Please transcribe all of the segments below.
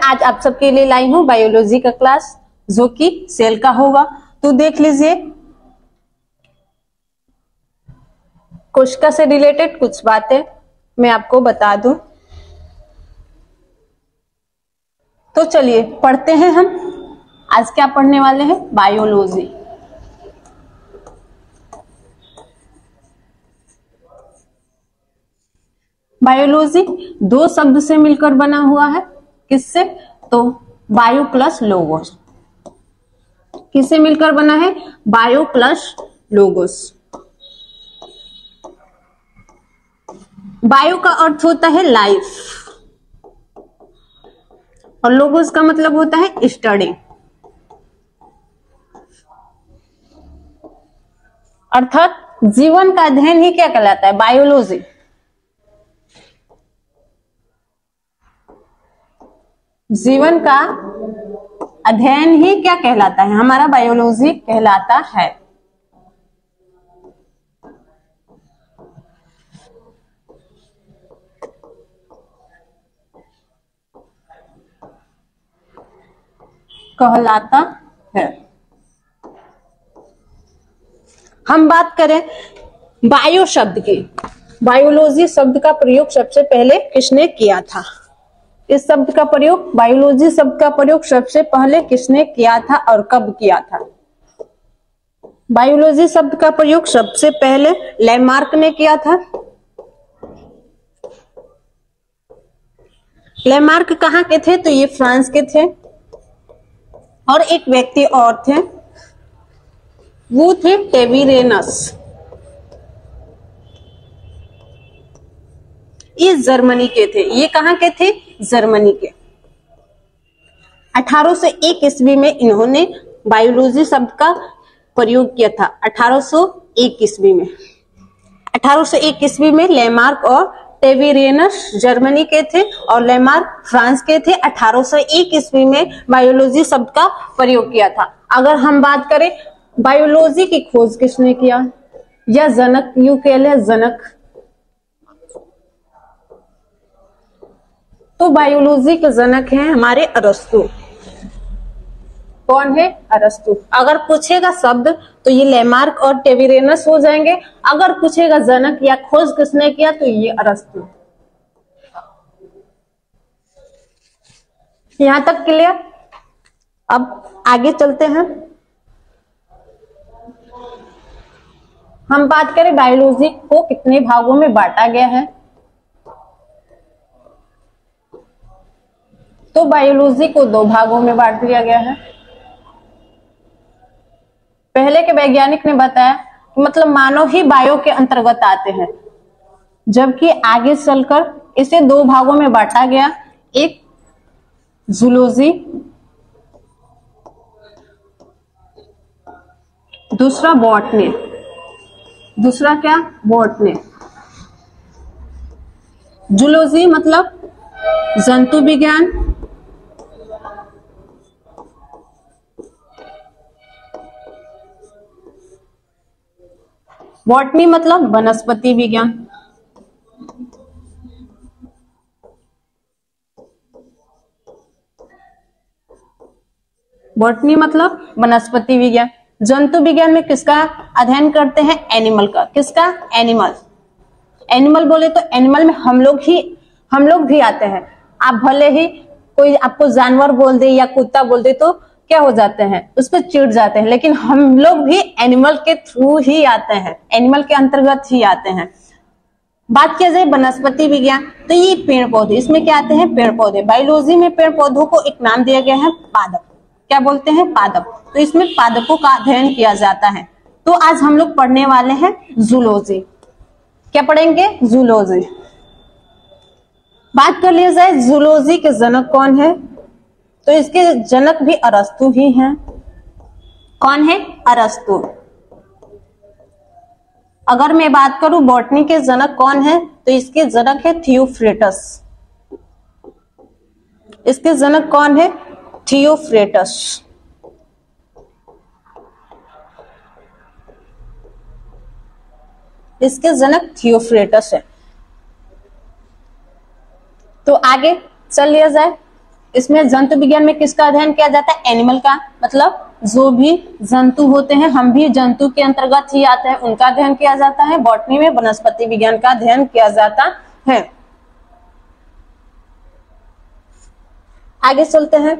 आज आप सबके लिए लाई हूं बायोलॉजी का क्लास, जो कि सेल का होगा। तो देख लीजिए, कोशिका से रिलेटेड कुछ बातें मैं आपको बता दूं। तो चलिए पढ़ते हैं। हम आज क्या पढ़ने वाले हैं? बायोलॉजी। बायोलॉजी दो शब्द से मिलकर बना हुआ है। किससे? तो बायो प्लस लोगोस। किससे मिलकर बना है? Bio plus logos. बायो का अर्थ होता है लाइफ और लोगोस का मतलब होता है स्टडी, अर्थात जीवन का अध्ययन ही क्या कहलाता है? बायोलॉजी। जीवन का अध्ययन ही क्या कहलाता है? हमारा बायोलॉजी कहलाता है। कहलाता है। हम बात करें बायो शब्द की। बायोलॉजी शब्द का प्रयोग सबसे पहले किसने किया था? इस शब्द का प्रयोग, बायोलॉजी शब्द का प्रयोग सबसे पहले किसने किया था और कब किया था? बायोलॉजी शब्द का प्रयोग सबसे पहले लैमार्क ने किया था। लैमार्क कहाँ के थे? तो ये फ्रांस के थे। और एक व्यक्ति और थे, वो थे टेविरेनस। ये जर्मनी के थे। ये कहाँ के थे? जर्मनी के। 1801 ईस्वी में इन्होंने बायोलॉजी शब्द का प्रयोग किया था। 1801 ईस्वी में। 1801 ईस्वी में लैमार्क और टेविरेनस जर्मनी के थे और लैमार्क फ्रांस के थे। 1801 ईस्वी में बायोलॉजी शब्द का प्रयोग किया था। अगर हम बात करें बायोलॉजी की खोज किसने किया या जनक, यूं कह ले जनक, तो बायोलॉजी के जनक हैं हमारे अरस्तु। कौन है? अरस्तु। अगर पूछेगा शब्द तो ये लैमार्क और टेविरेनस हो जाएंगे। अगर पूछेगा जनक या खोज किसने किया तो ये अरस्तु। यहां तक क्लियर? अब आगे चलते हैं। हम बात करें बायोलॉजी को कितने भागों में बांटा गया है, तो बायोलॉजी को दो भागों में बांट दिया गया है। पहले के वैज्ञानिक ने बताया कि मतलब मानव ही बायो के अंतर्गत आते हैं, जबकि आगे चलकर इसे दो भागों में बांटा गया। एक जूलॉजी, दूसरा बॉटनी। दूसरा क्या? बॉटनी। जूलॉजी मतलब जंतु विज्ञान, बॉटनी मतलब वनस्पति विज्ञान। बॉटनी मतलब वनस्पति विज्ञान। जंतु विज्ञान में किसका अध्ययन करते हैं? एनिमल का। किसका? एनिमल। एनिमल बोले तो एनिमल में हम लोग भी आते हैं। आप भले ही कोई आपको जानवर बोल दे या कुत्ता बोल दे तो क्या हो जाते हैं? उस पर चिढ़ जाते हैं, लेकिन हम लोग भी एनिमल के थ्रू ही आते हैं, एनिमल के अंतर्गत ही आते हैं। बात किया जाए वनस्पति विज्ञान तो ये पेड़ पौधे, इसमें क्या आते हैं? पेड़ पौधे। बायोलॉजी में पेड़ पौधों को एक नाम दिया गया है पादप। क्या बोलते हैं? पादप। तो इसमें पादपों का अध्ययन किया जाता है। तो आज हम लोग पढ़ने वाले हैं जूलॉजी। क्या पढ़ेंगे? जूलॉजी। बात कर लिया जाए जूलॉजी के जनक कौन है, तो इसके जनक भी अरस्तु ही हैं। कौन है? अरस्तु। अगर मैं बात करूं बॉटनी के जनक कौन है, तो इसके जनक है थियोफ्रेटस। इसके जनक कौन है? थियोफ्रेटस। इसके जनक थियोफ्रेटस है। तो आगे चल लिया जाए। इसमें जंतु विज्ञान में किसका अध्ययन किया जाता है? एनिमल का, मतलब जो भी जंतु होते हैं, हम भी जंतु के अंतर्गत ही आते हैं, उनका अध्ययन किया जाता है। बॉटनी में वनस्पति विज्ञान का अध्ययन किया जाता है। आगे चलते हैं।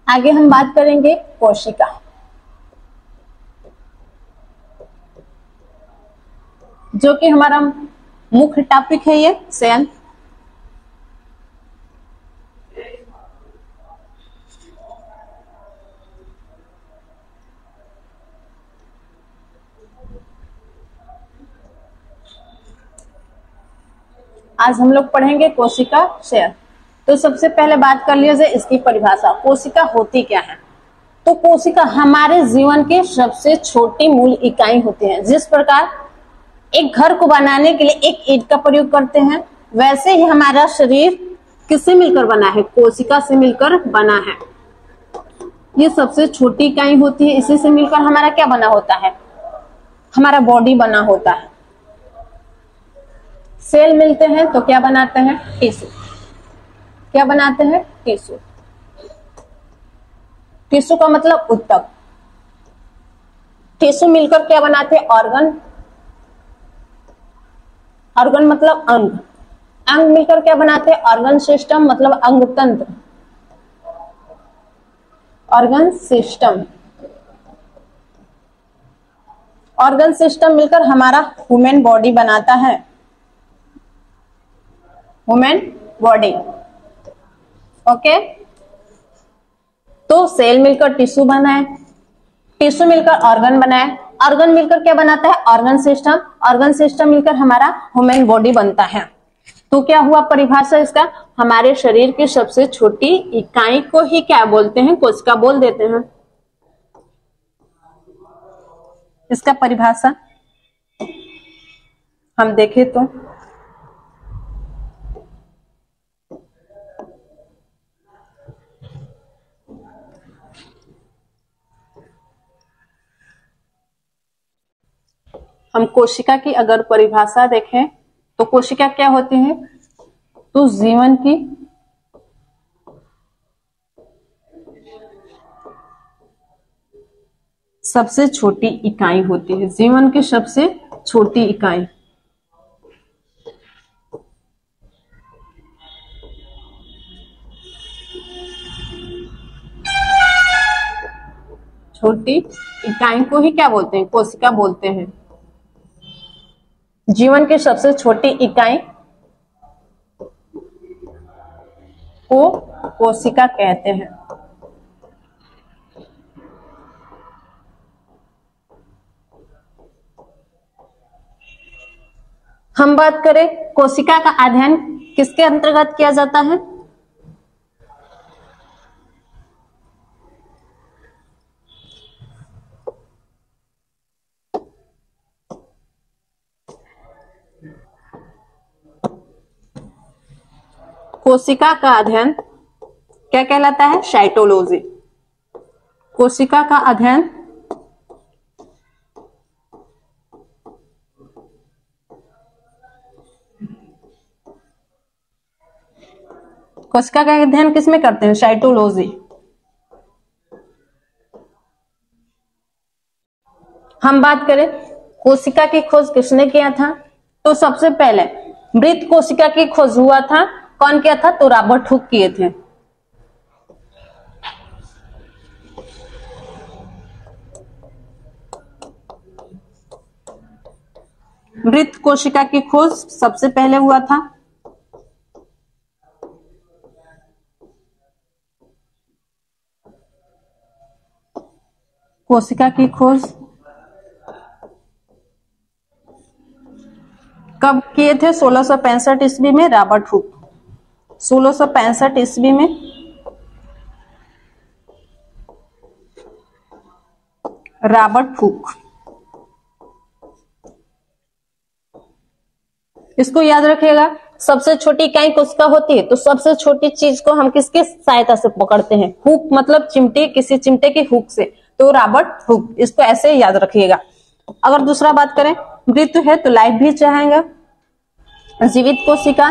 आगे हम बात करेंगे कोशिका, जो कि हमारा मुख्य टॉपिक है, ये सेल। आज हम लोग पढ़ेंगे कोशिका सेल। तो सबसे पहले बात कर लीजिए इसकी परिभाषा, कोशिका होती क्या है। तो कोशिका हमारे जीवन के सबसे छोटी मूल इकाई होती है। जिस प्रकार एक घर को बनाने के लिए एक ईंट का प्रयोग करते हैं, वैसे ही हमारा शरीर किससे मिलकर बना है? कोशिका से मिलकर बना है। ये सबसे छोटी इकाई होती है, इसी से मिलकर हमारा क्या बना होता है? हमारा बॉडी बना होता है। सेल मिलते हैं तो क्या बनाते हैं? टिश्यू। क्या बनाते हैं? टिश्यू। टिश्यू का मतलब ऊतक। टिश्यू मिलकर क्या बनाते हैं? ऑर्गन। ऑर्गन मतलब अंग। अंग मिलकर क्या बनाते हैं? ऑर्गन सिस्टम, मतलब अंग तंत्र। Organ system. ऑर्गन सिस्टम मिलकर हमारा ह्यूमन बॉडी बनाता है। Human body. ओके, तो सेल मिलकर टिश्यू बनाए, टिश्यू मिलकर ऑर्गन बनाए, ऑर्गन मिलकर क्या बनाता है? Organ system. ऑर्गन सिस्टम मिलकर हमारा ह्यूमन बॉडी बनता है। तो क्या हुआ परिभाषा इसका? हमारे शरीर की सबसे छोटी इकाई को ही क्या बोलते हैं? कोशिका बोल देते हैं। इसका परिभाषा हम देखें तो हम कोशिका की अगर परिभाषा देखें तो कोशिका क्या होती है? तो जीवन की सबसे छोटी इकाई होती है। जीवन की सबसे छोटी इकाई। छोटी इकाई को ही क्या बोलते हैं? कोशिका बोलते हैं। जीवन की सबसे छोटी इकाई को कोशिका कहते हैं। हम बात करें कोशिका का अध्ययन किसके अंतर्गत किया जाता है? कोशिका का अध्ययन क्या कहलाता है? साइटोलॉजी। कोशिका का अध्ययन कोशिका का अध्ययन किसमें करते हैं? साइटोलॉजी। हम बात करें कोशिका की खोज किसने किया था? तो सबसे पहले मृत कोशिका की खोज हुआ था। कौन किया था? तो रॉबर्ट हुक किए थे। मृत कोशिका की खोज सबसे पहले हुआ था। कोशिका की खोज कब किए थे? 1665 ईस्वी में रॉबर्ट हुक। 1665 ईस्वी में रॉबर्ट हुक। इसको याद रखिएगा, सबसे छोटी इकाई कोशिका होती है, तो सबसे छोटी चीज को हम किसके सहायता से पकड़ते हैं? हुक, मतलब चिमटे, किसी चिमटे के हुक से। तो रॉबर्ट हुक, इसको ऐसे याद रखिएगा। अगर दूसरा बात करें, मृत्यु है तो लाइफ भी चाहेगा। जीवित कोशिका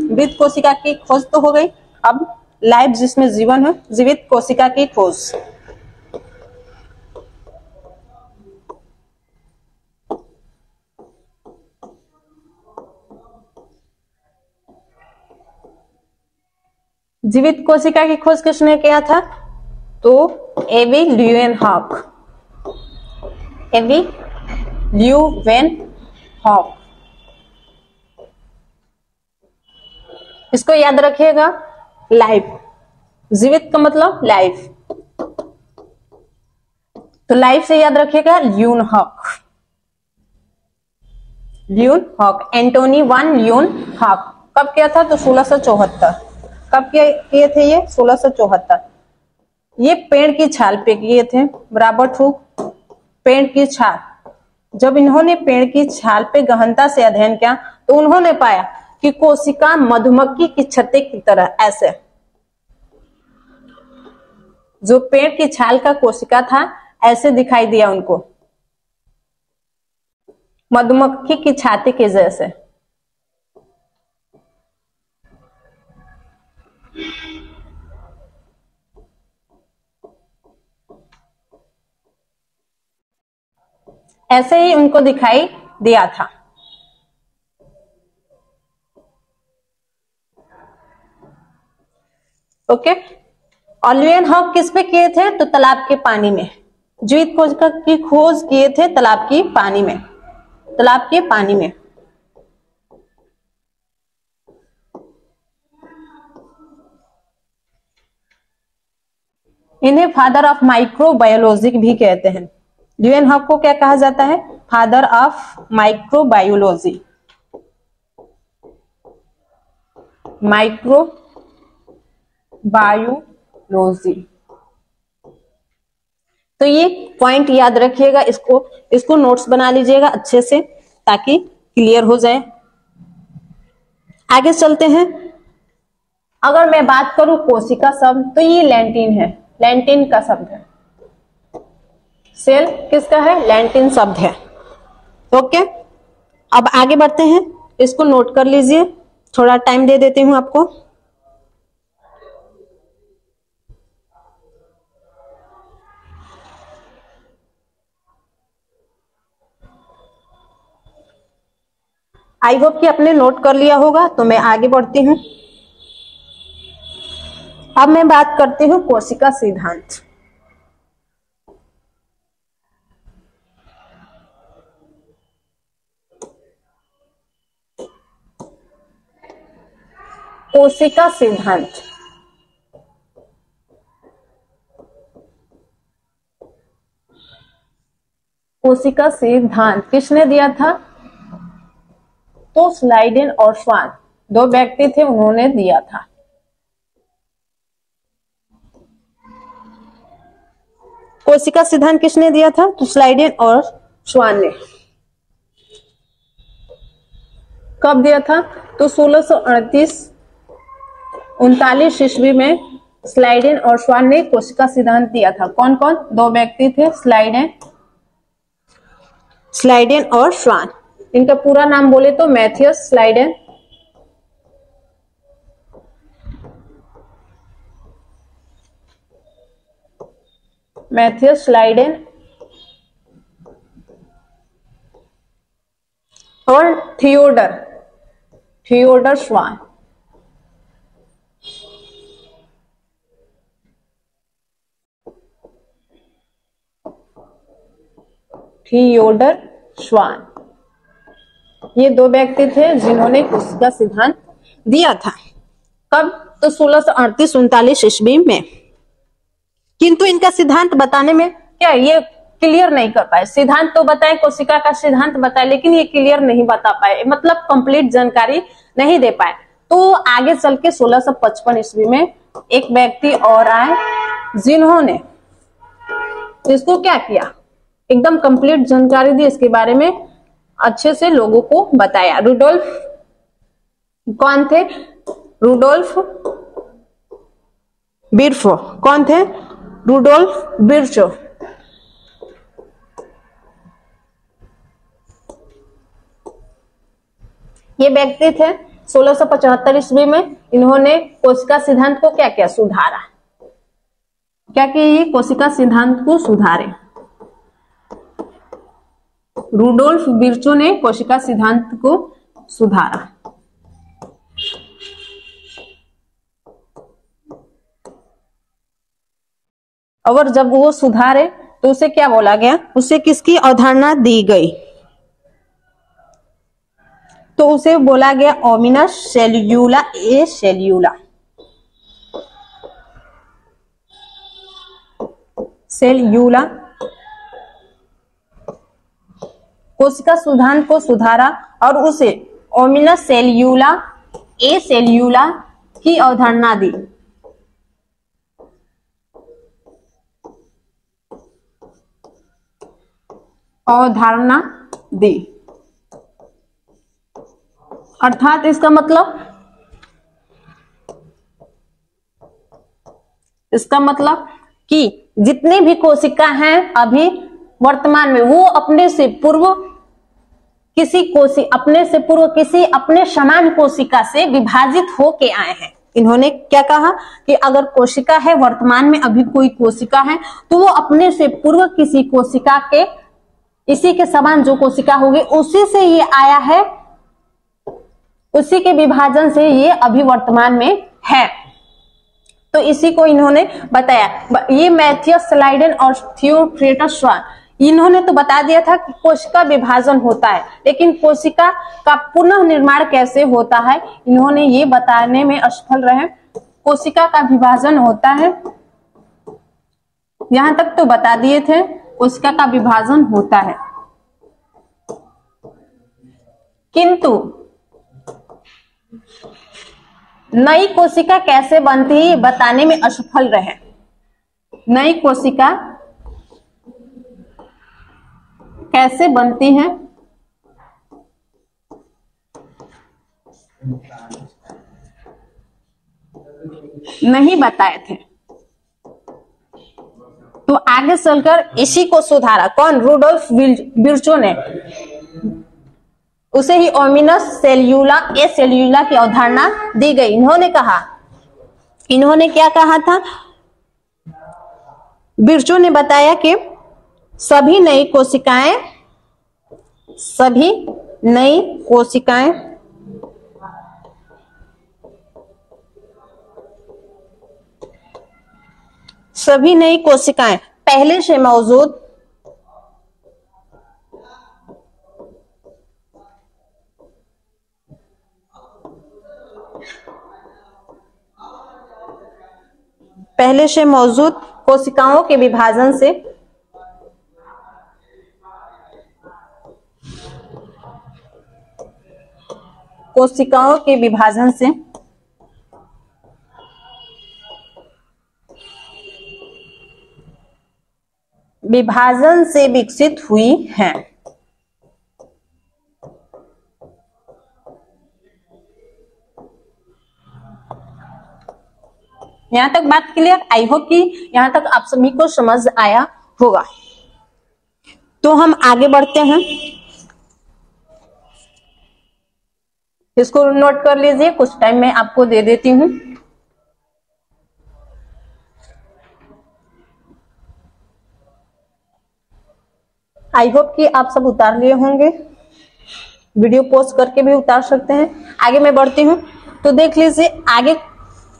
मृत कोशिका की खोज तो हो गई, अब लाइव जिसमें जीवन है, जीवित कोशिका की खोज। जीवित कोशिका की खोज किसने किया था? तो एवी ल्यूवेनहॉक, एवी ल्यूवेनहॉक। इसको याद रखिएगा, लाइव, जीवित का मतलब लाइव, तो लाइव से याद रखिएगा Leeuwenhoek, Leeuwenhoek, Antonie van Leeuwenhoek. कब किया था? तो 1674। कब किए थे ये? 1674। ये पेड़ की छाल पे किए थे, रॉबर्ट हुक, पेड़ की छाल। जब इन्होंने पेड़ की छाल पे गहनता से अध्ययन किया तो उन्होंने पाया कि कोशिका मधुमक्खी की छत्ते की तरह, ऐसे जो पेड़ की छाल का कोशिका था ऐसे दिखाई दिया उनको, मधुमक्खी की छाती के जैसे। ऐसे ही उनको दिखाई दिया था। ओके, और ल्यूवेनहॉक किस पे किए थे? तो तालाब के पानी में। जीवित कोशिका की खोज किए थे तालाब की पानी में, तालाब के पानी में। इन्हें फादर ऑफ माइक्रोबायोलॉजी भी कहते हैं। ल्यूवेनहॉक को क्या कहा जाता है? Father of microbiology, microbiology. तो ये पॉइंट याद रखिएगा, इसको नोट्स बना लीजिएगा अच्छे से ताकि क्लियर हो जाए। आगे चलते हैं। अगर मैं बात करूं कोशिका शब्द, तो ये लैटिन है, लैटिन का शब्द है। सेल किसका है? लैटिन शब्द है। ओके, अब आगे बढ़ते हैं, इसको नोट कर लीजिए, थोड़ा टाइम दे देती हूं आपको। आई होप कि आपने नोट कर लिया होगा, तो मैं आगे बढ़ती हूं। अब मैं बात करती हूं कोशिका सिद्धांत। कोशिका सिद्धांत, कोशिका सिद्धांत किसने दिया था? तो स्लाइडेन और श्वान, दो व्यक्ति थे, उन्होंने दिया था। कोशिका सिद्धांत किसने दिया था? तो स्लाइडेन और श्वान ने। कब दिया था? तो 1638-39 ईस्वी में स्लाइडेन और श्वान ने कोशिका सिद्धांत दिया था। कौन कौन? दो व्यक्ति थे, स्लाइडेन और श्वान। इनका पूरा नाम बोले तो मैथियस स्लाइडेन, मैथियस स्लाइडेन और थियोडर श्वान। थियोडर श्वान, ये दो व्यक्ति थे जिन्होंने कोशिका सिद्धांत दिया था। कब? तो 1638-39 ईस्वी में। किंतु इनका सिद्धांत बताने में क्या ये क्लियर नहीं कर पाए। सिद्धांत तो बताए, कोशिका का सिद्धांत बताए, लेकिन ये क्लियर नहीं बता पाए, मतलब कंप्लीट जानकारी नहीं दे पाए। तो आगे चल के 1655 ईस्वी में एक व्यक्ति और आए जिन्होंने इसको क्या किया, एकदम कंप्लीट जानकारी दी, इसके बारे में अच्छे से लोगों को बताया। रुडोल्फ, कौन थे? रुडोल्फ बिर्फो। कौन थे? रुडोल्फ बिर्चो। ये व्यक्ति थे 1675 ईस्वी में इन्होंने कोशिका सिद्धांत को क्या क्या सुधारा, क्या किया, ये कोशिका सिद्धांत को सुधारे। रूडोल्फ विर्चो ने कोशिका सिद्धांत को सुधारा। और जब वो सुधारे तो उसे क्या बोला गया, उसे किसकी अवधारणा दी गई, तो उसे बोला गया ओमिनस सेल्यूला ए सेल्यूला। सेल्यूला कोशिका सिद्धांत को सुधारा और उसे ओमिनस सेल्यूला ए सेल्यूला की अवधारणा दी। अवधारणा दी अर्थात इसका मतलब कि जितनी भी कोशिका हैं अभी वर्तमान में, वो अपने से पूर्व किसी अपने समान कोशिका से विभाजित होके आए हैं। इन्होंने क्या कहा कि अगर कोशिका है, वर्तमान में अभी कोई कोशिका है, तो वो अपने से पूर्व किसी कोशिका के, इसी के समान जो कोशिका होगी उसी से ये आया है, उसी के विभाजन से ये अभी वर्तमान में है। तो इसी को इन्होंने बताया। ये मैथियस स्लाइडेन और थियोफ्रेटस स्वान, इन्होंने तो बता दिया था कि कोशिका विभाजन होता है, लेकिन कोशिका का पुनः निर्माण कैसे होता है इन्होंने ये बताने में असफल रहे। कोशिका का विभाजन होता है, यहां तक तो बता दिए थे, कोशिका का विभाजन होता है, किंतु नई कोशिका कैसे बनती है बताने में असफल रहे। नई कोशिका कैसे बनती है नहीं बताए थे। तो आगे चलकर इसी को सुधारा कौन, रूडोल्फ विर्चो ने। उसे ही ओमिनस सेल्यूला ए सेल्यूला की अवधारणा दी गई। इन्होंने क्या कहा था, विर्चो ने बताया कि सभी नई कोशिकाएं पहले से मौजूद कोशिकाओं के विभाजन से विकसित हुई हैं। यहां तक बात क्लियर? आई होप कि यहां तक आप सभी को समझ आया होगा। तो हम आगे बढ़ते हैं, इसको नोट कर लीजिए, कुछ टाइम मैं आपको दे देती हूं। आई होप कि आप सब उतार लिए होंगे, वीडियो पोस्ट करके भी उतार सकते हैं। आगे मैं बढ़ती हूं, तो देख लीजिए आगे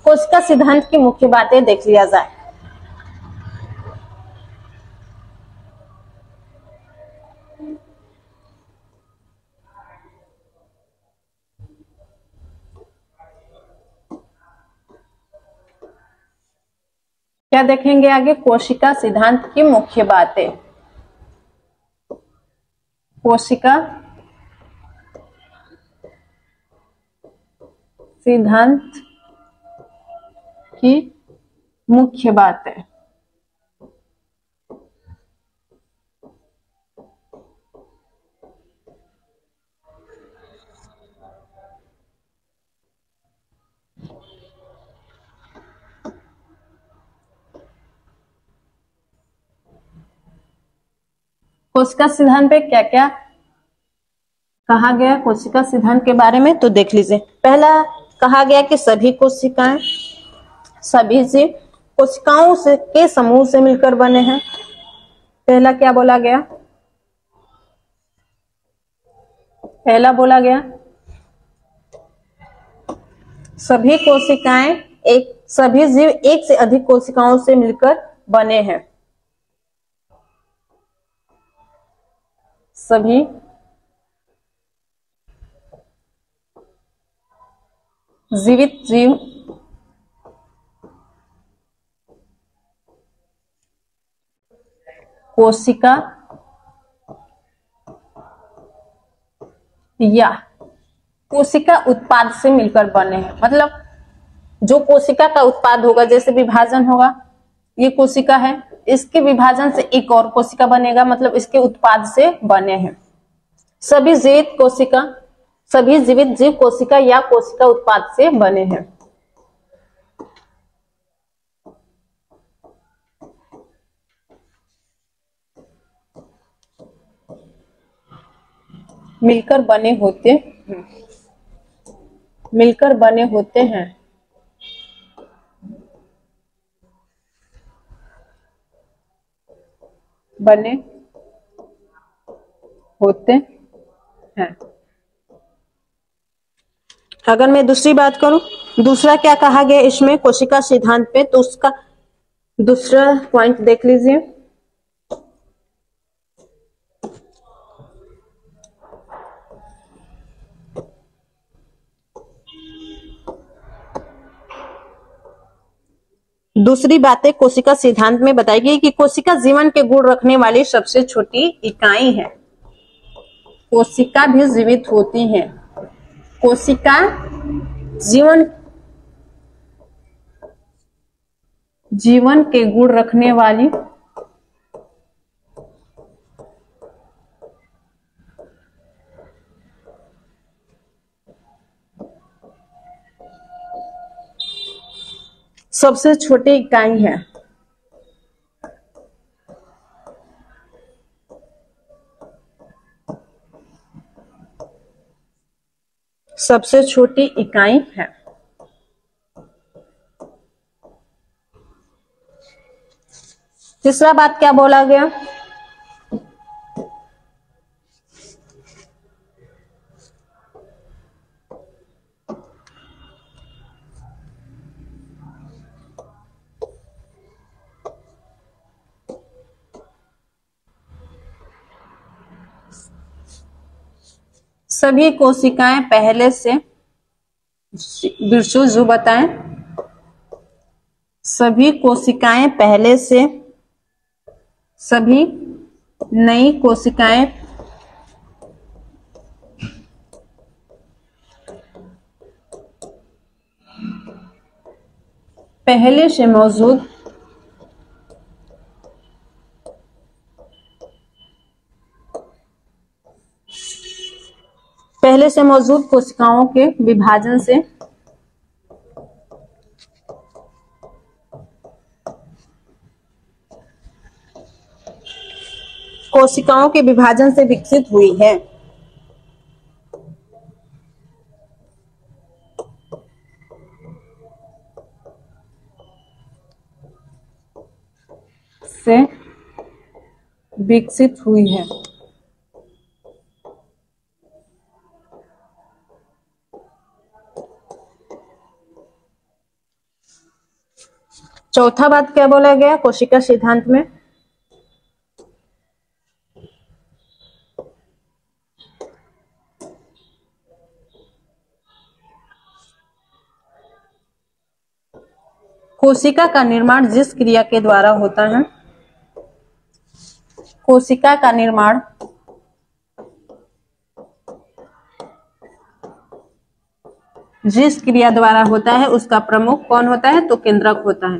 कोशिका सिद्धांत की मुख्य बातें देख लिया जाए। क्या देखेंगे आगे, कोशिका सिद्धांत की मुख्य बातें। कोशिका सिद्धांत की मुख्य बातें। कोशिका सिद्धांत पे क्या क्या कहा गया कोशिका सिद्धांत के बारे में, तो देख लीजिए। पहला कहा गया कि सभी कोशिकाएं, सभी जीव कोशिकाओं से के समूह से मिलकर बने हैं। पहला क्या बोला गया? पहला बोला गया सभी कोशिकाएं सभी जीव एक से अधिक कोशिकाओं से मिलकर बने हैं। सभी जीवित जीव कोशिका या कोशिका उत्पाद से मिलकर बने हैं। मतलब जो कोशिका का उत्पाद होगा, जैसे विभाजन होगा, ये कोशिका है, इसके विभाजन से एक और कोशिका बनेगा, मतलब इसके उत्पाद से बने हैं। सभी जीवित कोशिका, सभी जीवित जीव कोशिका या कोशिका उत्पाद से बने हैं। मिलकर बने होते हैं। बने होते हैं। अगर मैं दूसरी बात करूं, दूसरा क्या कहा गया इसमें कोशिका सिद्धांत पे, तो उसका दूसरा पॉइंट देख लीजिए। दूसरी बातें कोशिका सिद्धांत में बताई गई कि कोशिका जीवन के गुण रखने वाली सबसे छोटी इकाई है। कोशिका भी जीवित होती है। कोशिका जीवन के गुण रखने वाली सबसे छोटी इकाई है। सबसे छोटी इकाई है। तीसरा बात क्या बोला गया? सभी कोशिकाएं पहले से बिरसू बताएं। सभी कोशिकाएं पहले से, सभी नई कोशिकाएं पहले से मौजूद कोशिकाओं के विभाजन से विकसित हुई है। चौथा बात क्या बोला गया कोशिका सिद्धांत में? कोशिका का निर्माण जिस क्रिया के द्वारा होता है, कोशिका का निर्माण जिस क्रिया द्वारा होता है उसका प्रमुख कौन होता है? तो केंद्रक होता है।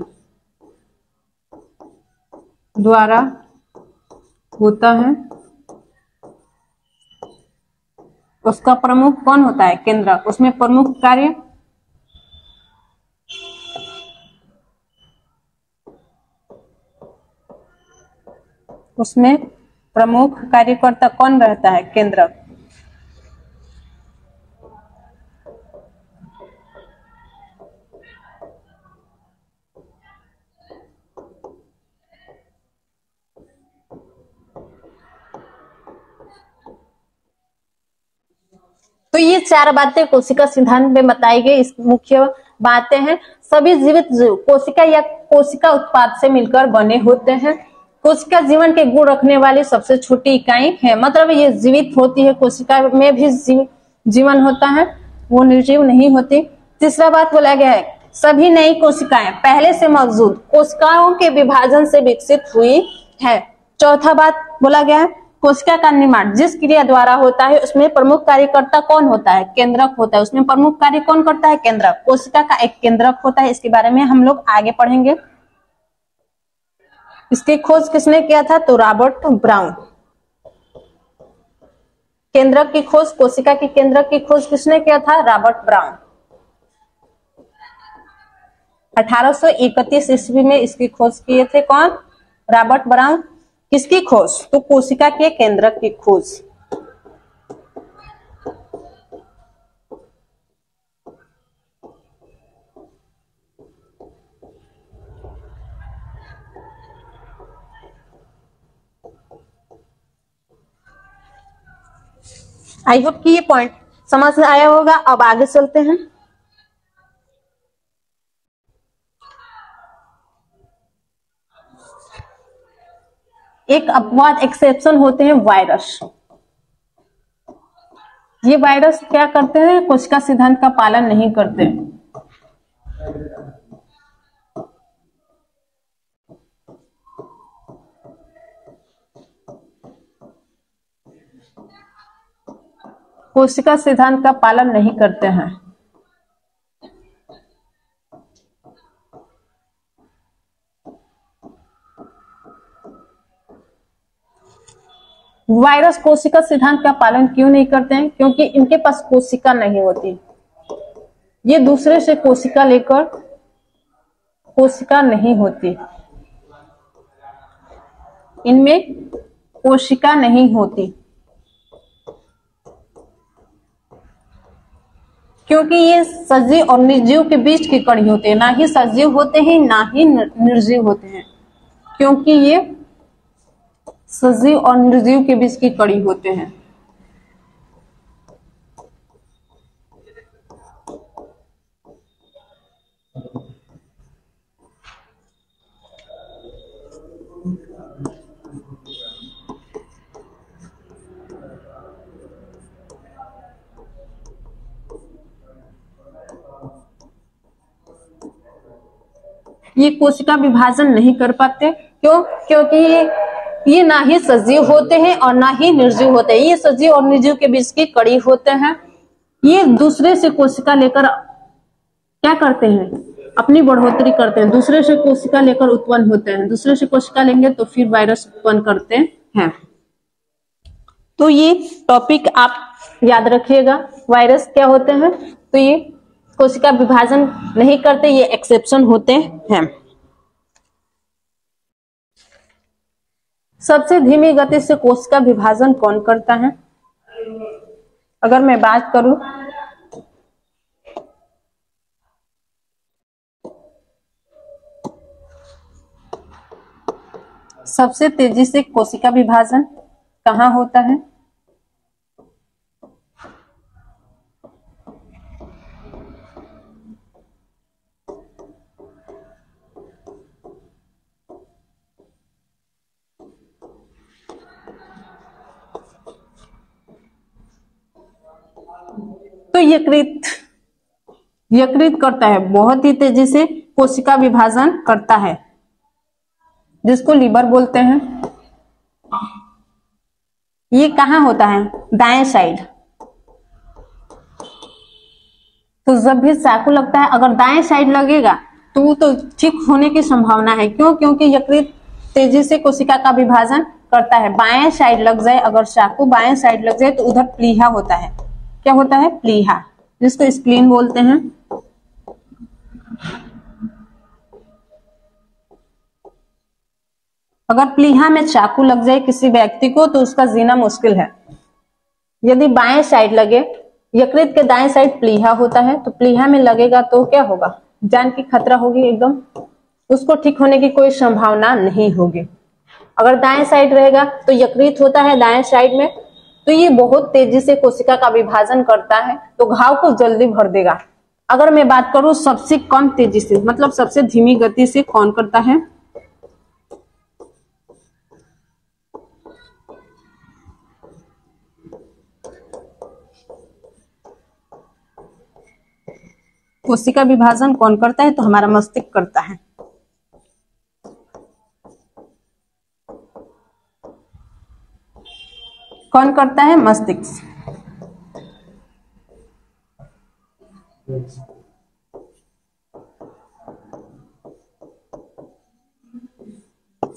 द्वारा होता है, उसका प्रमुख कौन होता है? केंद्रक। उसमें प्रमुख कार्य उसमें प्रमुख कार्यकर्ता कौन रहता है? केंद्रक। तो ये 4 बातें कोशिका सिद्धांत में बताई गई इस मुख्य बातें हैं। सभी जीवित जीव कोशिका या कोशिका उत्पाद से मिलकर बने होते हैं। कोशिका जीवन के गुण रखने वाली सबसे छोटी इकाई है, मतलब ये जीवित होती है, कोशिका में भी जीवन होता है, वो निर्जीव नहीं होती। तीसरा बात बोला गया है, सभी नई कोशिकाएं पहले से मौजूद कोशिकाओं के विभाजन से विकसित हुई है। चौथा बात बोला गया है, कोशिका का निर्माण जिस क्रिया द्वारा होता है उसमें प्रमुख कार्यकर्ता कौन होता है? केंद्रक होता है। उसमें प्रमुख कार्य कौन करता है? केंद्रक। कोशिका का एक केंद्रक होता है, इसके बारे में हम लोग आगे पढ़ेंगे। इसकी खोज किसने किया था? तो रॉबर्ट ब्राउन। केंद्रक की खोज, कोशिका की केंद्रक की खोज किसने किया था? Robert brown. 1831 ईस्वी में इसकी खोज किए थे कौन? Robert brown. किसकी खोज? तो कोशिका के केंद्रक की खोज। आई होप कि ये पॉइंट समझ में आया होगा। अब आगे चलते हैं। एक अपवाद एक्सेप्शन होते हैं वायरस। ये वायरस क्या करते हैं? कोशिका सिद्धांत का पालन नहीं करते। कोशिका सिद्धांत का पालन नहीं करते हैं। वायरस कोशिका सिद्धांत का पालन क्यों नहीं करते हैं? क्योंकि इनके पास कोशिका नहीं होती। ये दूसरे से कोशिका लेकर कोशिका नहीं होती, इनमें कोशिका नहीं होती, क्योंकि ये सजीव और निर्जीव के बीच की कड़ी होते हैं। ना ही सजीव होते हैं ना ही निर्जीव होते हैं, क्योंकि ये सजीव और निर्जीव के बीच की कड़ी होते हैं। ये कोशिका विभाजन नहीं कर पाते। क्यों? क्योंकि ये ना ही सजीव होते हैं और ना ही निर्जीव होते हैं। ये सजीव और निर्जीव के बीच की कड़ी होते हैं। ये दूसरे से कोशिका लेकर क्या करते हैं? अपनी बढ़ोतरी करते हैं। दूसरे से कोशिका लेकर उत्पन्न होते हैं। दूसरे से कोशिका लेंगे तो फिर वायरस उत्पन्न करते हैं। तो ये टॉपिक आप याद रखिएगा। वायरस क्या होते हैं? तो ये कोशिका विभाजन नहीं करते, ये एक्सेप्शन होते हैं। सबसे धीमी गति से कोशिका विभाजन कौन करता है? अगर मैं बात करूं सबसे तेजी से कोशिका विभाजन कहाँ होता है? तो यकृत करता है, बहुत ही तेजी से कोशिका विभाजन करता है, जिसको लीवर बोलते हैं। ये कहाँ होता है? दाएं साइड। तो जब भी चाकू लगता है, अगर दाएं साइड लगेगा तो वो तो ठीक होने की संभावना है। क्यों? क्योंकि यकृत तेजी से कोशिका का विभाजन करता है। बाएं साइड लग जाए, अगर चाकू बाएं साइड लग जाए तो उधर प्लीहा होता है। क्या होता है? प्लीहा, जिसको स्प्लीन बोलते हैं। अगर प्लीहा में चाकू लग जाए किसी व्यक्ति को तो उसका जीना मुश्किल है। यदि बाएं साइड लगे, यकृत के दाएं साइड प्लीहा होता है, तो प्लीहा में लगेगा तो क्या होगा? जान की खतरा होगी एकदम, उसको ठीक होने की कोई संभावना नहीं होगी। अगर दाएं साइड रहेगा तो यकृत होता है दाएं साइड में, तो ये बहुत तेजी से कोशिका का विभाजन करता है, तो घाव को जल्दी भर देगा। अगर मैं बात करूं सबसे कम तेजी से, मतलब सबसे धीमी गति से कौन करता है? कोशिका विभाजन कौन करता है? तो हमारा मस्तिष्क करता है। कौन करता है? मस्तिष्क।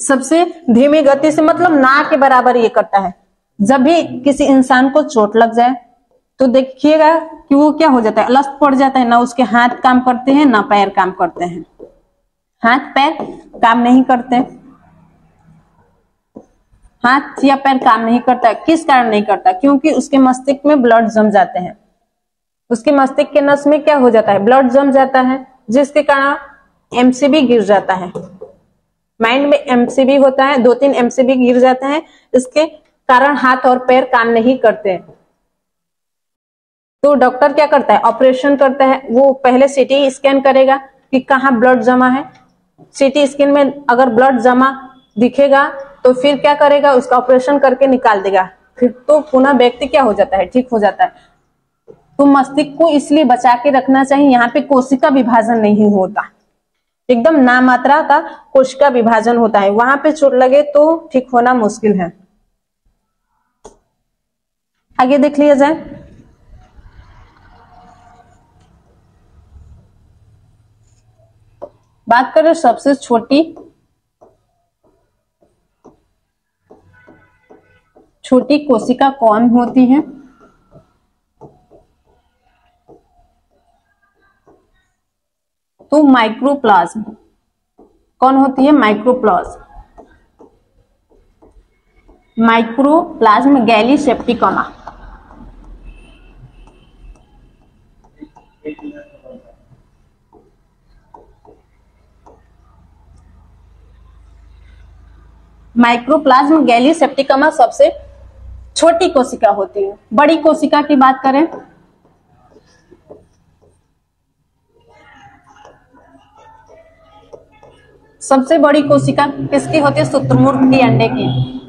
सबसे धीमी गति से मतलब ना के बराबर ये करता है। जब भी किसी इंसान को चोट लग जाए तो देखिएगा कि वो क्या हो जाता है, अलस पड़ जाता है, ना उसके हाथ काम करते हैं ना पैर काम करते हैं, हाथ पैर काम नहीं करते, हाथ या पैर काम नहीं करता। किस कारण नहीं करता? क्योंकि उसके मस्तिष्क में ब्लड जम जाते हैं, उसके मस्तिष्क के नस में क्या हो जाता है? ब्लड जम जाता है, जिसके कारण एमसीबी गिर जाता है। माइंड में एमसीबी होता है, 2-3 एमसीबी गिर जाते हैं, इसके कारण हाथ और पैर काम नहीं करते। तो डॉक्टर क्या करता है? ऑपरेशन करता है। वो पहले सीटी स्कैन करेगा कि कहाँ ब्लड जमा है। सीटी स्कैन में अगर ब्लड जमा दिखेगा तो फिर क्या करेगा? उसका ऑपरेशन करके निकाल देगा। फिर तो पुनः व्यक्ति क्या हो जाता है? ठीक हो जाता है। तो मस्तिष्क को इसलिए बचा के रखना चाहिए। यहाँ पे कोशिका विभाजन नहीं होता, एकदम नामात्रा का कोशिका विभाजन होता है। वहां पे चोट लगे तो ठीक होना मुश्किल है। आगे देख लिया जाए। बात करें सबसे छोटी कोशिका कौन होती है? तो माइक्रोप्लाज्म। कौन होती है? माइक्रोप्लाज्म। माइक्रोप्लाज्म गैलीसेप्टिकमा। माइक्रोप्लाज्म गैलीसेप्टिकमा सबसे छोटी कोशिका होती है। बड़ी कोशिका की बात करें सबसे बड़ी कोशिका किसकी होती है? शुतुरमुर्ग की अंडे की।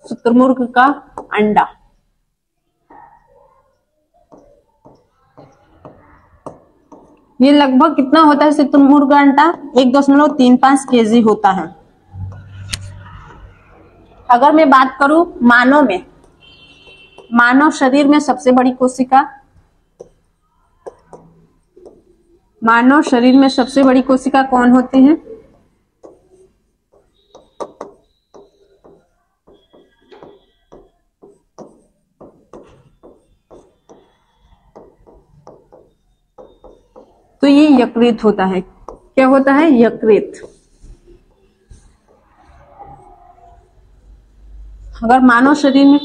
शुतुरमुर्ग का अंडा। ये लगभग कितना होता है? शुतुरमुर्ग का अंडा 1.35 केजी होता है। अगर मैं बात करूं मानव शरीर में सबसे बड़ी कोशिका, मानव शरीर में सबसे बड़ी कोशिका कौन होती है? तो ये यकृत होता है। क्या होता है? यकृत। अगर मानव शरीर में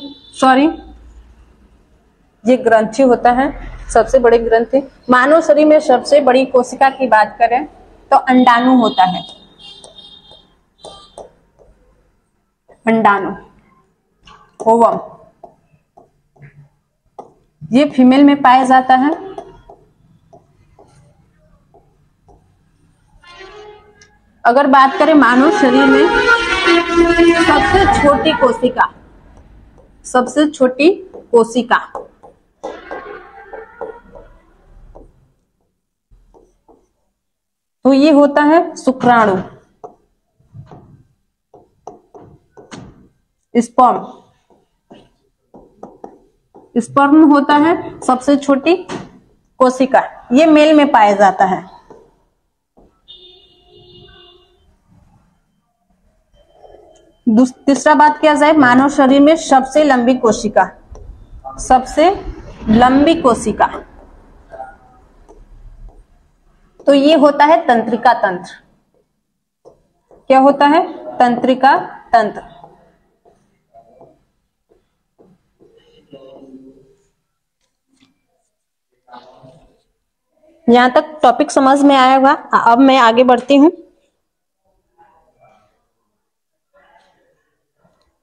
ये ग्रंथि होता है, सबसे बड़ी ग्रंथि। मानव शरीर में सबसे बड़ी कोशिका की बात करें तो अंडाणु होता है। अंडाणु, ओवम, ये फीमेल में पाया जाता है। अगर बात करें मानव शरीर में सबसे छोटी कोशिका तो ये होता है शुक्राणु, स्पर्म होता है सबसे छोटी कोशिका। ये मेल में पाया जाता है। तीसरा बात किया जाए मानव शरीर में सबसे लंबी कोशिका तो ये होता है तंत्रिका तंत्र। क्या होता है? तंत्रिका तंत्र। यहां तक टॉपिक समझ में आया होगा। अब मैं आगे बढ़ती हूं।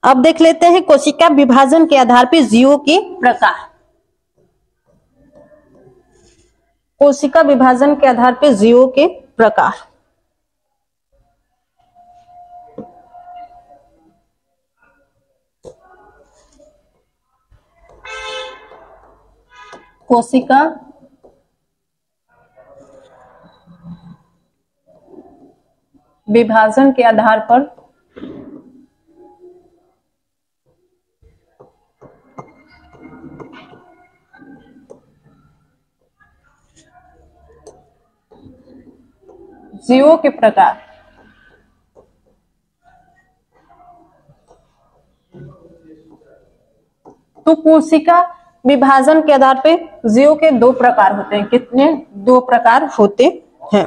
अब देख लेते हैं कोशिका विभाजन के आधार पर जीवों के प्रकार। कोशिका विभाजन के आधार पर जीवों के प्रकार। कोशिका विभाजन के आधार पर जीवों के प्रकार। तो कोशिका विभाजन के आधार पे जीवों के दो प्रकार होते हैं। कितने? दो प्रकार होते हैं।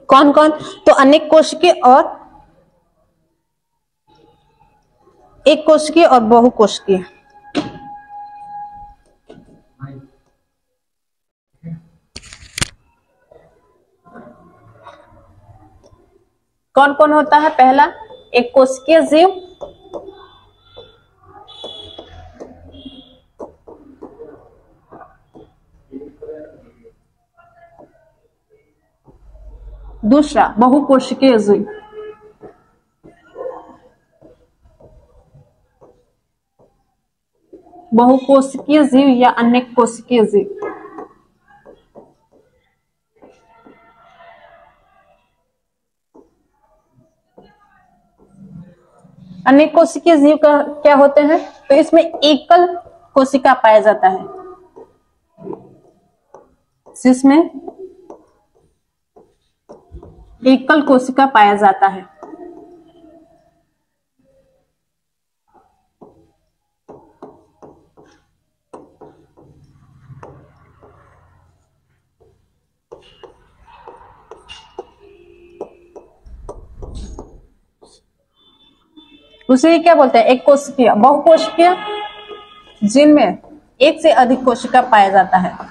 कौन कौन? तो अनेक कोशिकीय और एक कोशिकीय और बहुकोशिकीय। कौन कौन होता है? पहला एक कोशिकीय जीव, दूसरा बहुकोशिकीय जीव। बहुकोशिकीय जीव या अनेक कोशिकीय जीव। अनेक कोशिकीय जीव का क्या होते हैं? तो इसमें एकल कोशिका पाया जाता है, जिसमें एकल कोशिका पाया जाता है। उसे क्या बोलते हैं? एक कोशिकीय। बहुकोशिकीय जिनमें एक से अधिक कोशिका पाया जाता है।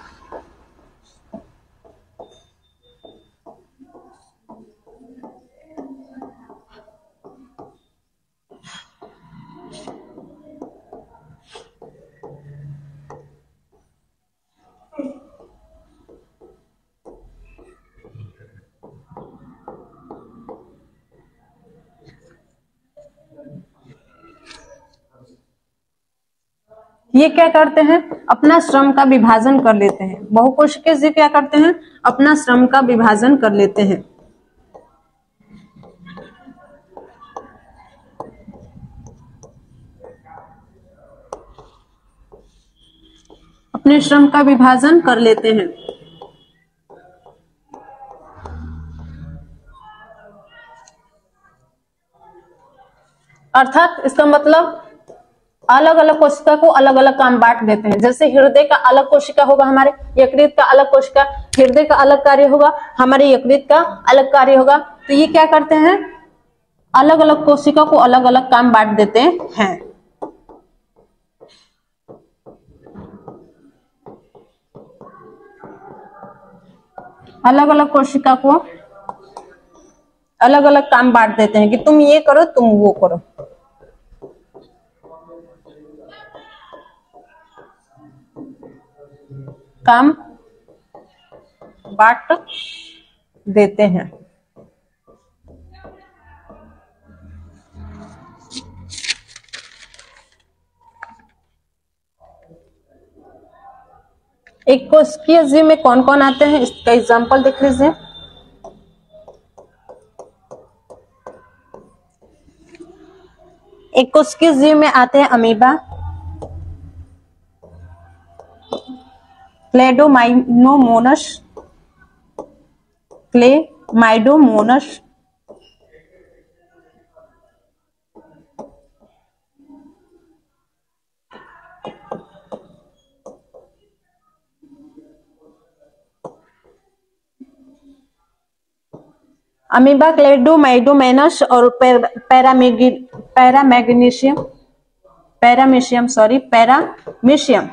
ये क्या करते हैं? अपना श्रम का विभाजन कर लेते हैं। बहुकोशिकीय जीव क्या करते हैं? अपना श्रम का विभाजन कर लेते हैं। अपने श्रम का विभाजन कर लेते हैं। अर्थात इसका मतलब अलग अलग कोशिका को अलग अलग काम बांट देते हैं। जैसे हृदय का अलग कोशिका होगा, हमारे यकृत का अलग कोशिका, हृदय का अलग कार्य होगा, हमारे यकृत का अलग कार्य होगा। तो ये क्या करते हैं? अलग अलग कोशिका को अलग अलग काम बांट देते हैं। अलग अलग कोशिका को अलग अलग काम बांट देते हैं कि तुम ये करो, तुम वो करो। काम बांट देते हैं। एक कोशिकीय जीव में कौन कौन आते हैं, इसका एग्जांपल देख लीजिए। एक कोशिकीय जीव में आते हैं अमीबा, क्लेमाइडोमोनास, अमीबा, क्लेमाइडोमोनास और पैरामीशियम।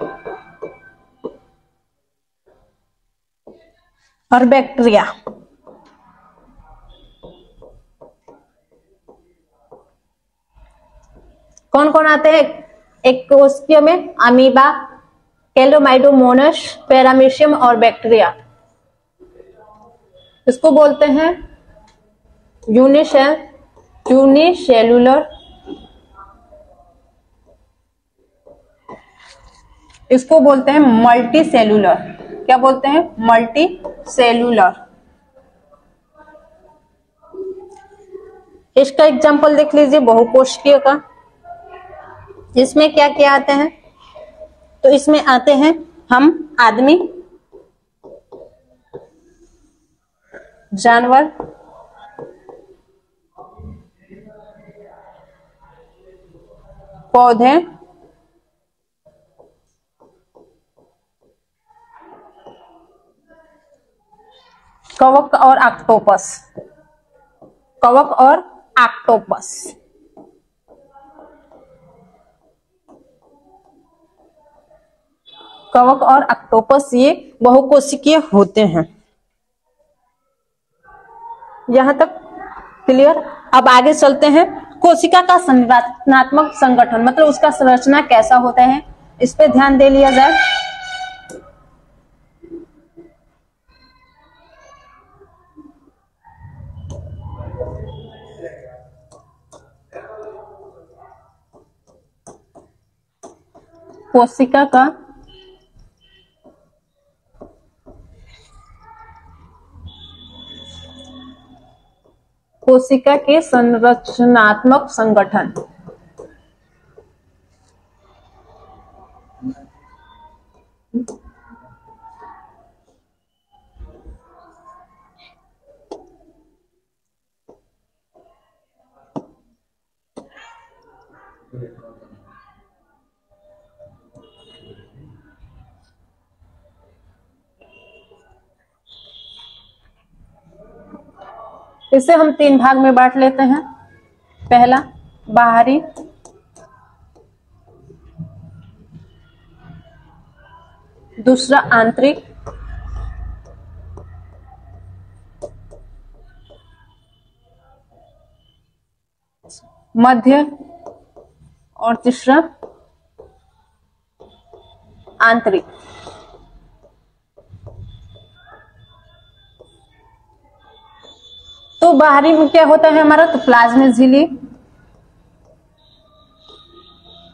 और बैक्टीरिया। कौन कौन आते हैं एक कोशिका में? अमीबा, कैलोमाइडोमोनास, पैरामीशियम और बैक्टीरिया। इसको बोलते हैं यूनिसेलुलर, इसको बोलते हैं मल्टी सेलुलर। क्या बोलते हैं? Multi cellular. इसका एग्जांपल देख लीजिए बहुकोशिकीय का। इसमें क्या क्या आते हैं? तो इसमें आते हैं हम आदमी, जानवर, पौधे, कवक और ऑक्टोपस। कवक और ऑक्टोपस। कवक और ऑक्टोपस ये बहुकोशिकीय होते हैं। यहां तक क्लियर? अब आगे चलते हैं। कोशिका का संरचनात्मक संगठन मतलब उसका संरचना कैसा होता है, इस पे ध्यान दे लिया जाए। कोशिका का कोशिका के संरचनात्मक संगठन। इसे हम 3 भाग में बांट लेते हैं। पहला बाहरी, दूसरा आंतरिक, मध्य और तीसरा आंतरिक। तो बाहरी में क्या होता है हमारा? तो प्लाज्मा झिल्ली।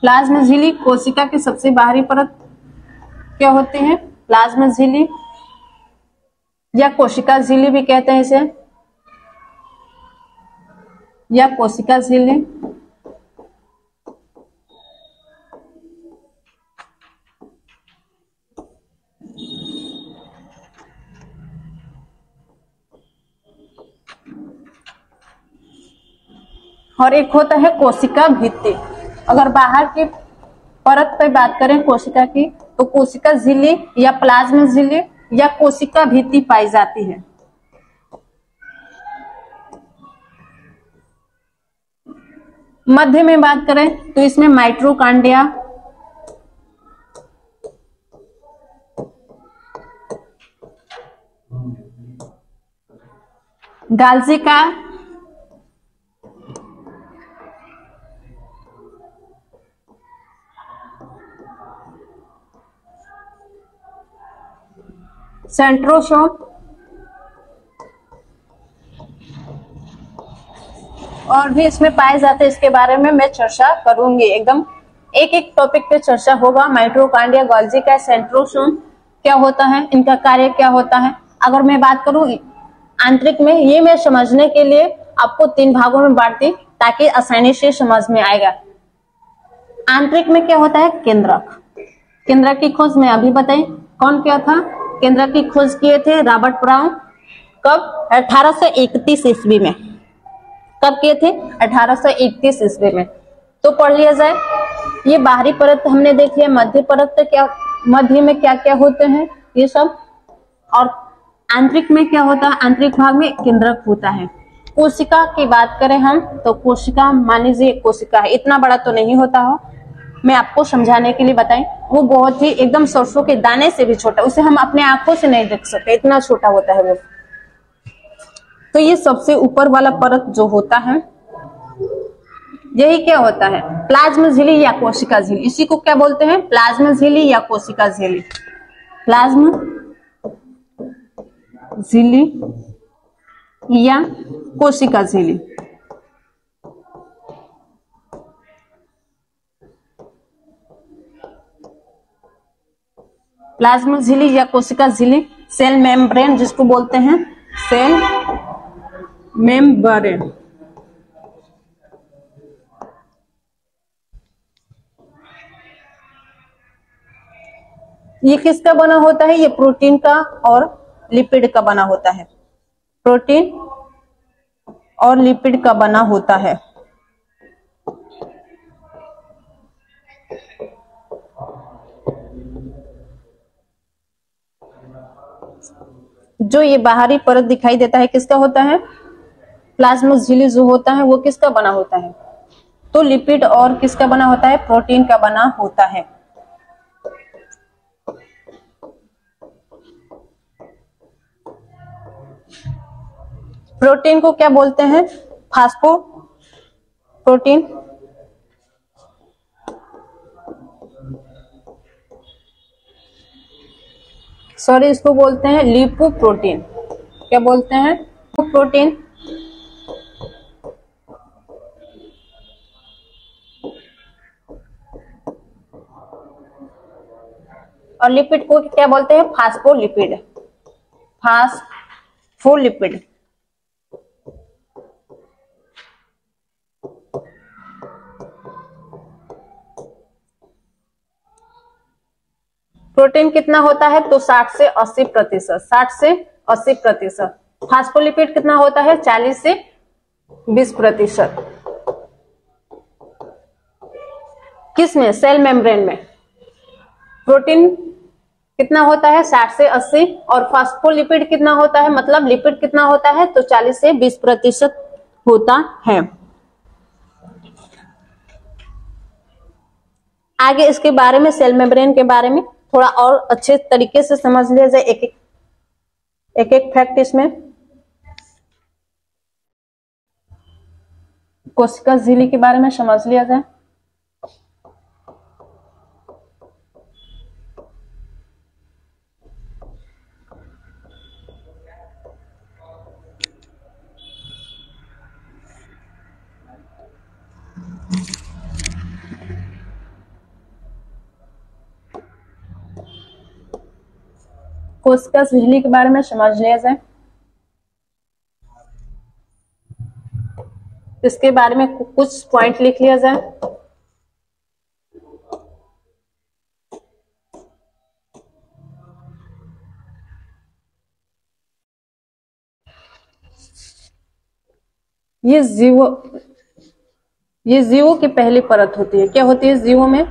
प्लाज्मा झिल्ली कोशिका की सबसे बाहरी परत क्या होती है? प्लाज्मा झिल्ली या कोशिका झिल्ली भी कहते हैं इसे, या कोशिका झिल्ली। और एक होता है कोशिका भित्ति। अगर बाहर की परत पे बात करें कोशिका की, तो कोशिका झिल्ली या प्लाज्मा झिल्ली या कोशिका भित्ति पाई जाती है। मध्य में बात करें तो इसमें माइटोकॉन्ड्रिया, गाल्जी का सेंट्रोसोम और भी इसमें पाए जाते हैं। इसके बारे में मैं चर्चा करूंगी, एकदम एक एक टॉपिक पे चर्चा होगा। माइटोकॉन्ड्रिया, गोल्गी का, सेंट्रोसोम क्या होता है, इनका कार्य क्या होता है। अगर मैं बात करूं आंतरिक में, ये मैं समझने के लिए आपको 3 भागों में बांटती ताकि आसानी से समझ में आएगा। आंतरिक में क्या होता है? केंद्रक। केंद्रक की खोज मैं अभी बताई, कौन किया था? केंद्रक की खोज किए थे रॉबर्ट ब्राउन। कब? 1831 ईस्वी में। कब किए थे? 1831 ईस्वी में। तो पढ़ लिया जाए। ये बाहरी परत हमने देख लिया। मध्य परत क्या, मध्य में क्या क्या होते हैं ये सब। और आंतरिक में क्या होता है? आंतरिक भाग में केंद्रक होता है। कोशिका की बात करें हम तो कोशिका, मान लीजिए कोशिका है, इतना बड़ा तो नहीं होता हो, मैं आपको समझाने के लिए बताई, वो बहुत ही एकदम सरसों के दाने से भी छोटा, उसे हम अपने आंखों से नहीं देख सकते, इतना छोटा होता है वो। तो ये सबसे ऊपर वाला परत जो होता है, यही क्या होता है, प्लाज्मा झिल्ली या कोशिका झिल्ली। इसी को क्या बोलते हैं, प्लाज्मा झिल्ली या कोशिका झिल्ली। प्लाज्मा झिल्ली या कोशिका झिल्ली। प्लाज्मा झिल्ली या कोशिका झिल्ली, सेल मेम्ब्रेन जिसको बोलते हैं, सेल मेम्ब्रेन। ये किसका बना होता है, ये प्रोटीन का और लिपिड का बना होता है, प्रोटीन और लिपिड का बना होता है। जो ये बाहरी परत दिखाई देता है किसका होता है, प्लाज्मा झिल्ली जो होता है वो किसका बना होता है, तो लिपिड और किसका बना होता है, प्रोटीन का बना होता है। प्रोटीन को क्या बोलते हैं, फास्फो प्रोटीन, सॉरी इसको बोलते हैं लिपोप्रोटीन। क्या बोलते हैं, प्रोटीन। और लिपिड को क्या बोलते हैं, फास्फोलिपिड, फास्फोलिपिड। प्रोटीन कितना होता है, तो 60 से 80%, 60 से 80%। फास्फोलिपिड कितना होता है, 40 से 20%। किसमें, सेल मेम्ब्रेन में। प्रोटीन कितना होता है, 60 से 80, और फास्फोलिपिड कितना होता है, मतलब लिपिड कितना होता है, तो 40 से 20% होता है। आगे इसके बारे में, सेल मेम्ब्रेन के बारे में थोड़ा और अच्छे तरीके से समझ लिया जाए, एक एक फैक्ट इसमें। कोशिका झिल्ली के बारे में समझ लिया जाए। कोशिका झिल्ली के बारे में समझ लिया जाए। इसके बारे में कुछ पॉइंट लिख लिया जाए। ये जीवों की पहली परत होती है। क्या होती है जीवों में,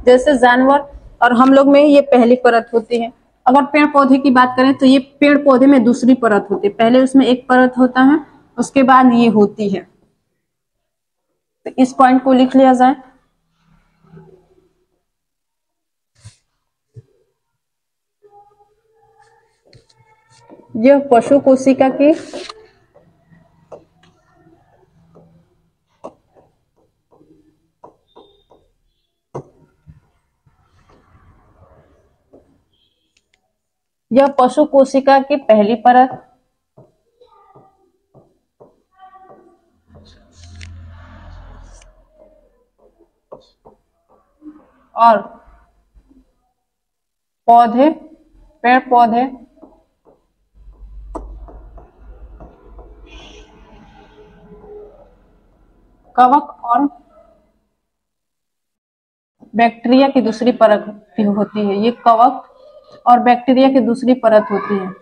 जैसे जानवर और हम लोग में ये पहली परत होती है। अगर पेड़ पौधे की बात करें तो ये पेड़ पौधे में दूसरी परत होती है, पहले उसमें एक परत होता है, उसके बाद ये होती है। तो इस पॉइंट को लिख लिया जाए। यह पशु कोशिका की पहली परत और पेड़ पौधे कवक और बैक्टीरिया की दूसरी परत होती है। ये कवक और बैक्टीरिया की दूसरी परत होती है।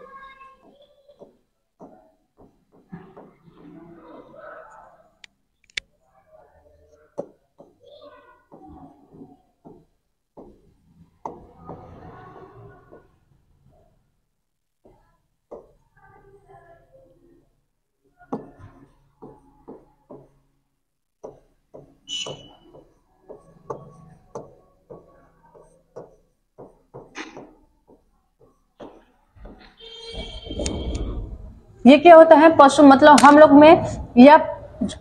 ये क्या होता है, पशु मतलब हम लोग में या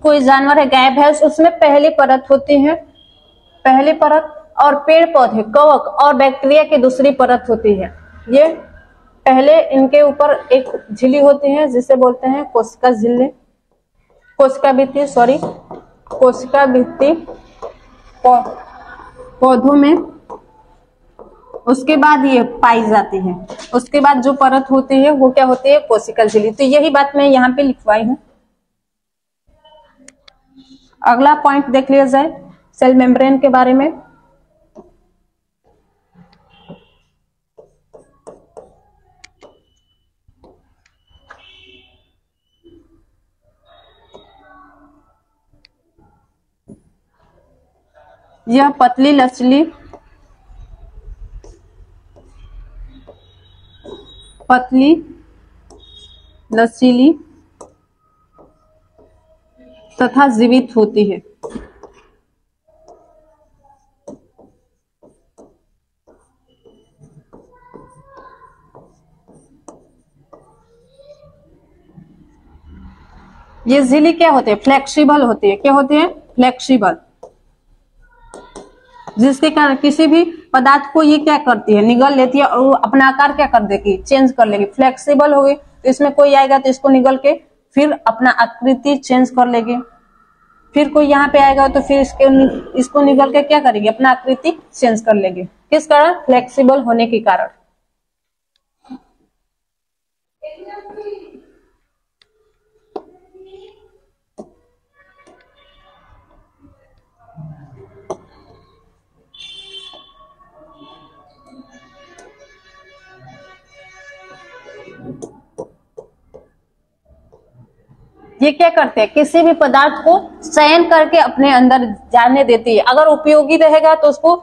कोई जानवर है, गाय भैंस, उसमें पहली परत होती है, पहली परत, और पेड़ पौधे, कवक और बैक्टीरिया की दूसरी परत होती है। ये पहले इनके ऊपर एक झिल्ली होती है जिसे बोलते हैं कोशिका झिल्ली, कोशिका भित्ति, सॉरी कोशिका भित्ति पौधों में। उसके बाद ये पाई जाती है, उसके बाद जो परत होती है वो क्या होती है, कोशिका झिल्ली। तो यही बात मैं यहाँ पे लिखवाई हूं। अगला पॉइंट देख लिया जाए सेल मेम्ब्रेन के बारे में। यह पतली लचीली तथा जीवित होती है। ये झिल्ली क्या होती है, फ्लेक्सिबल होती है। क्या होती है, फ्लेक्सिबल, जिसके कारण किसी भी पदार्थ को ये क्या करती है, निगल लेती है और वो अपना आकार क्या कर देगी, चेंज कर लेगी। फ्लेक्सिबल होगी तो इसमें कोई आएगा तो इसको निगल के फिर अपना आकृति चेंज कर लेगी। फिर कोई यहाँ पे आएगा तो फिर इसको निगल के क्या करेगी, अपना आकृति चेंज कर लेगी। किस कारण, फ्लेक्सिबल होने के कारण। ये क्या करते हैं, किसी भी पदार्थ को चयन करके अपने अंदर जाने देती है। अगर उपयोगी रहेगा तो उसको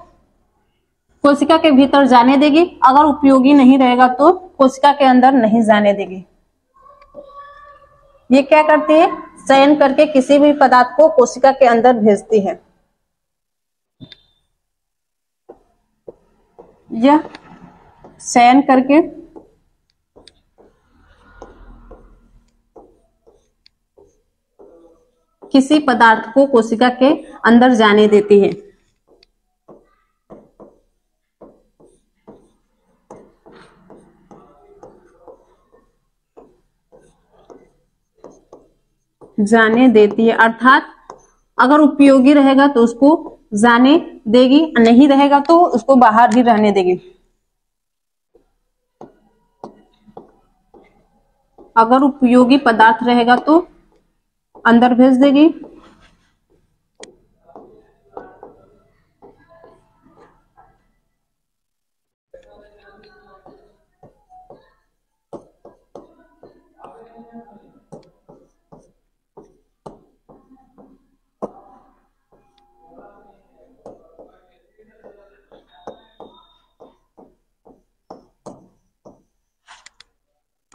कोशिका के भीतर जाने देगी, अगर उपयोगी नहीं रहेगा तो कोशिका के अंदर नहीं जाने देगी। ये क्या करती है, चयन करके किसी भी पदार्थ को कोशिका के अंदर भेजती है। यह चयन करके किसी पदार्थ को कोशिका के अंदर जाने देती है। जाने देती है अर्थात अगर उपयोगी रहेगा तो उसको जाने देगी, नहीं रहेगा तो उसको बाहर ही रहने देगी। अगर उपयोगी पदार्थ रहेगा तो अंदर भेज देगी,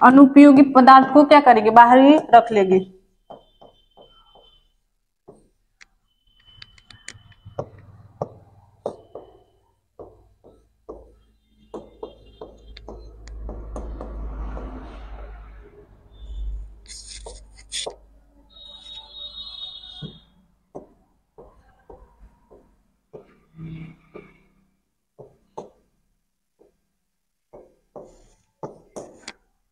अनुपयोगी पदार्थ को क्या करेगी, बाहर ही रख लेगी।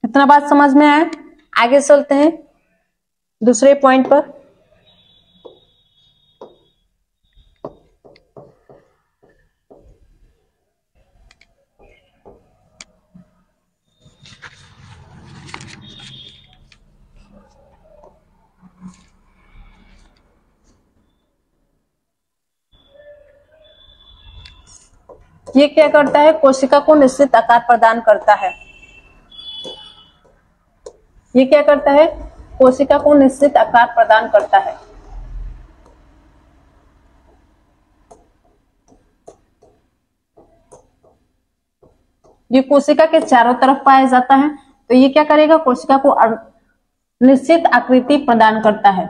इतना बात समझ में आए, आगे चलते हैं दूसरे पॉइंट पर। ये क्या करता है, कोशिका को निश्चित आकार प्रदान करता है। ये क्या करता है, कोशिका को निश्चित आकार प्रदान करता है। ये कोशिका के चारों तरफ पाया जाता है, तो ये क्या करेगा, कोशिका को निश्चित आकृति प्रदान करता है।